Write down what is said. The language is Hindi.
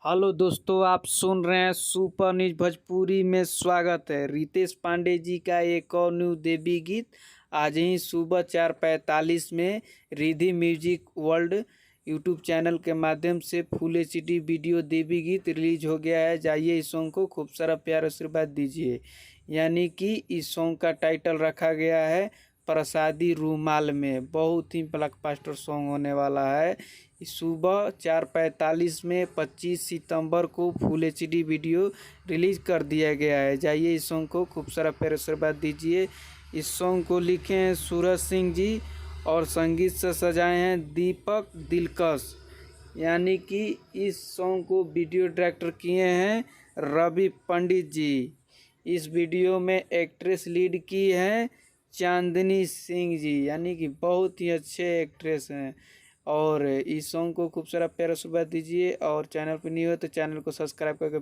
हेलो दोस्तों, आप सुन रहे हैं सुपर न्यूज भोजपुरी में। स्वागत है। रितेश पांडे जी का एक और न्यू देवी गीत आज ही सुबह 4:45 में Ridhi music world YouTube channel के माध्यम से फुल एचडी वीडियो देवी गीत रिलीज हो गया है। जाइए इस सॉन्ग को खूब सारा प्यार आशीर्वाद दीजिए। यानी कि इस सॉन्ग का टाइटल रखा गया है प्रसादी रूमाल में। बहुत ही ब्लॉकबस्टर सॉन्ग होने वाला है। सुबह 4:45 में 25 सितंबर को फुल एचडी वीडियो रिलीज कर दिया गया है। जाइए इस सॉन्ग को खूब सारा प्यार आशीर्वाद दीजिए। इस सॉन्ग को लिखे हैं सूरज सिंह जी और संगीत से सजाए हैं दीपक दिलकश। यानी कि इस सॉन्ग को वीडियो डायरेक्टर किए हैं रवि पंडित जी। इस वीडियो में एक्ट्रेस लीड की है चांदनी सिंह जी, यानी कि बहुत ही अच्छे एक्ट्रेस हैं। और इस सॉन्ग को खूब सारा प्यार आशीर्वाद दीजिए और चैनल पर न्यू हो तो चैनल को सब्सक्राइब करके